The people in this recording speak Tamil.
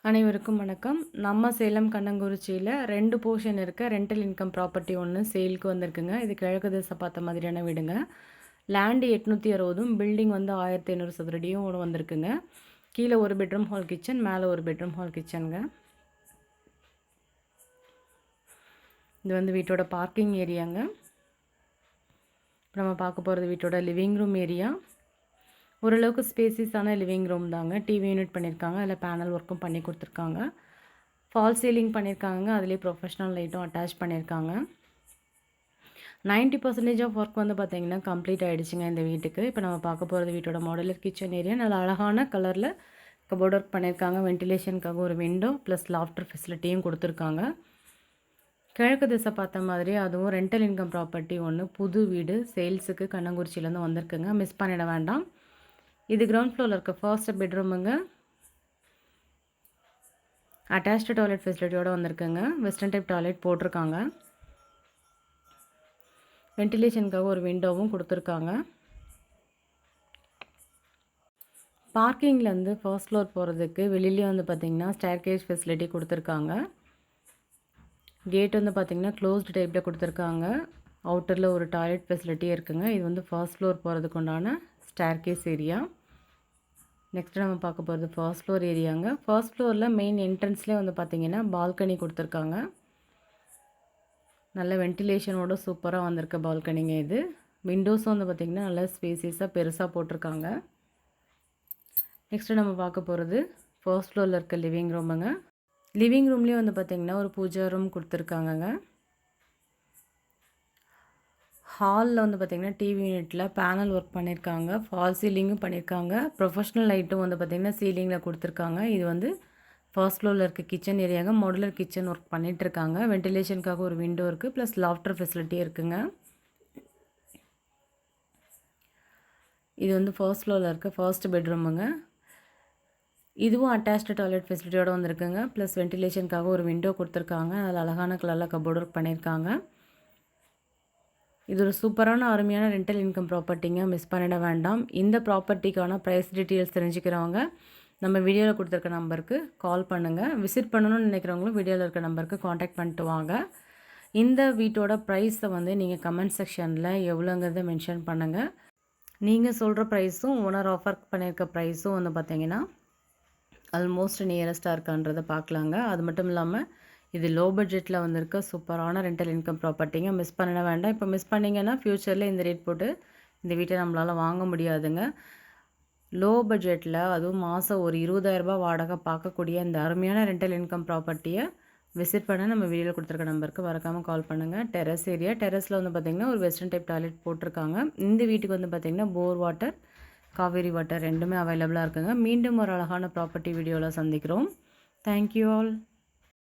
அனைவருக்கும் வணக்கம். நம்ம சேலம் கண்ணங்குறிச்சியில 2 போர்ஷன் இருக்க ரெண்டல் இன்கம் ப்ராப்பர்ட்டி ஒன்று சேலுக்கு வந்திருக்குங்க. இது கிழக்கு திசை பார்த்த மாதிரியான வீடுங்க. லேண்டு 860 பில்டிங் வந்து 1500 சதுரடியும் வந்திருக்குங்க. கீழே ஒரு பெட்ரூம் ஹால் கிச்சன், மேலே ஒரு பெட்ரூம் ஹால் கிச்சனுங்க. இது வந்து வீட்டோட பார்க்கிங் ஏரியாங்க. இப்போ நம்ம பார்க்க போகிறது வீட்டோட லிவிங் ரூம் ஏரியா. ஓரளவுக்கு ஸ்பேசியஸான லிவிங் ரூம் தாங்க. டிவி யூனிட் பண்ணியிருக்காங்க, அதில் பேனல் ஒர்க்கும் பண்ணி கொடுத்துருக்காங்க. ஃபால் சீலிங் பண்ணியிருக்காங்க, அதிலே ப்ரொஃபஷ்னல் லைட்டும் அட்டாச் பண்ணியிருக்காங்க. 90% ஆஃப் ஒர்க் வந்து பார்த்திங்கன்னா கம்ப்ளீட் ஆகிடுச்சுங்க இந்த வீட்டுக்கு. இப்போ நம்ம பார்க்க போகிறது வீட்டோட மாடுலர் கிச்சன் ஏரியா. நல்ல அழகான கலரில் கபோர்ட் ஒர்க் பண்ணியிருக்காங்க. வென்டிலேஷனுக்காக ஒரு விண்டோ ப்ளஸ் லாஃப்டர் ஃபெசிலிட்டியும் கொடுத்துருக்காங்க. கிழக்கு திசை பார்த்த மாதிரி அதுவும் ரெண்டல் இன்கம் ப்ராப்பர்ட்டி ஒன்று புது வீடு சேல்ஸுக்கு கண்ணங்குறிச்சியிலேருந்து வந்திருக்குங்க. மிஸ் பண்ணிட வேண்டாம். இது கிரவுண்ட் ஃப்ளோரில் இருக்க ஃபர்ஸ்ட் பெட்ரூமுங்க. அட்டாச்டு டாய்லெட் ஃபெசிலிட்டியோடு வந்திருக்குங்க. வெஸ்டர்ன் டைப் டாய்லெட் போட்டிருக்காங்க. வென்டிலேஷனுக்காக ஒரு விண்டோவும் கொடுத்துருக்காங்க. பார்க்கிங்லேருந்து ஃபர்ஸ்ட் ஃப்ளோர் போகிறதுக்கு வெளியிலே வந்து பார்த்திங்கன்னா ஸ்டேர்கேஸ் ஃபெசிலிட்டி கொடுத்துருக்காங்க. கேட் வந்து பார்த்திங்கன்னா க்ளோஸ்டு டைப்பில் கொடுத்துருக்காங்க. அவுட்டரில் ஒரு டாய்லெட் ஃபெசிலிட்டி இருக்குங்க. இது வந்து ஃபர்ஸ்ட் ஃப்ளோர் போகிறதுக்கு உண்டான ஸ்டேர்கேஸ் ஏரியா. நெக்ஸ்ட்டு நம்ம பார்க்க போகிறது ஃபர்ஸ்ட் ஃப்ளோர் ஏரியாங்க. ஃபர்ஸ்ட் ஃப்ளோரில் மெயின் என்ட்ரன்ஸ்லேயே வந்து பார்த்திங்கன்னா பால்கனி கொடுத்துருக்காங்க. நல்ல வென்டிலேஷனோட சூப்பராக வந்திருக்க பால்கனிங்க இது. விண்டோஸும் வந்து பார்த்திங்கன்னா நல்லா ஸ்பேசியஸாக பெருசாக போட்டிருக்காங்க. நெக்ஸ்ட்டு நம்ம பார்க்க போகிறது ஃபர்ஸ்ட் ஃப்ளோரில் இருக்க லிவிங் ரூமுங்க. லிவிங் ரூம்லேயே வந்து பார்த்திங்கன்னா ஒரு பூஜா ரூம் கொடுத்துருக்காங்கங்க. ஹாலில் வந்து பார்த்திங்கன்னா டிவி யூனிட்டில் பேனல் ஒர்க் பண்ணியிருக்காங்க. ஃபால் சீலிங்கும் பண்ணியிருக்காங்க. ப்ரொஃபஷ்னல் லைட்டும் வந்து பார்த்திங்கன்னா சீலிங்கில் கொடுத்துருக்காங்க. இது வந்து ஃபர்ஸ்ட் ஃப்ளோரில் இருக்க கிச்சன் ஏரியாங்க. மாடுலர் கிச்சன் ஒர்க் பண்ணிகிட்ருக்காங்க. வென்டிலேஷனுக்காக ஒரு விண்டோ இருக்குது, ப்ளஸ் லாஃப்டர் ஃபெசிலிட்டி இருக்குங்க. இது வந்து ஃபர்ஸ்ட் ஃப்ளோரில் இருக்க ஃபர்ஸ்ட் பெட்ரூமுங்க. இதுவும் அட்டாச்டு டாய்லெட் ஃபெசிலிட்டியோடு வந்திருக்குங்க. ப்ளஸ் வென்டிலேஷனுக்காக ஒரு விண்டோ கொடுத்துருக்காங்க. அதில் அழகான கலரில் கபோர்ட் ஒர்க் பண்ணியிருக்காங்க. இது ஒரு சூப்பரான அருமையான ரெண்டல் இன்கம் ப்ராப்பர்ட்டிங்க. மிஸ் பண்ணிட வேண்டாம். இந்த ப்ராப்பர்ட்டிக்கான ப்ரைஸ் டீட்டெயில்ஸ் தெரிஞ்சுக்கிறவங்க நம்ம வீடியோவில் கொடுத்துருக்க நம்பருக்கு கால் பண்ணுங்கள். விசிட் பண்ணணும்னு நினைக்கிறவங்களும் வீடியோவில் இருக்க நம்பருக்கு காண்டாக்ட் பண்ணிட்டு வாங்க. இந்த வீட்டோட ப்ரைஸை வந்து நீங்கள் கமெண்ட் செக்ஷனில் எவ்வளோங்கிறத மென்ஷன் பண்ணுங்கள். நீங்கள் சொல்கிற ப்ரைஸும் ஓனர் ஆஃபர் பண்ணியிருக்க ப்ரைஸும் வந்து பார்த்திங்கன்னா ஆல்மோஸ்ட் நியரஸ்ட்டாக இருக்கான்றதை பார்க்கலாங்க. அது மட்டும் இல்லாமல் இது லோ பட்ஜெட்டில் வந்திருக்க சூப்பரான ரெண்டல் இன்கம் ப்ராப்பர்ட்டிங்க. மிஸ் பண்ண வேண்டாம். இப்போ மிஸ் பண்ணிங்கன்னா ஃப்யூச்சரில் இந்த ரேட் போட்டு இந்த வீட்டை நம்மளால் வாங்க முடியாதுங்க. லோ பட்ஜெட்டில் அதுவும் மாதம் ஒரு 20,000 வாடகை பார்க்கக்கூடிய இந்த அருமையான ரெண்டல் இன்கம் ப்ராப்பர்ட்டியை விசிட் பண்ண நம்ம வீடியோவில் கொடுத்துருக்க நம்பருக்கு மறக்காமல் கால் பண்ணுங்கள். Terrace area. டெரஸில் வந்து பார்த்திங்கன்னா ஒரு வெஸ்டர்ன் டைப் டாய்லெட் போட்டிருக்காங்க. இந்த வீட்டுக்கு வந்து பார்த்திங்கன்னா போர் வாட்டர், காவேரி வாட்டர் ரெண்டுமே அவைலபிளாக இருக்குங்க. மீண்டும் ஒரு அழகான ப்ராப்பர்ட்டி வீடியோவில் சந்திக்கிறோம். Thank you all.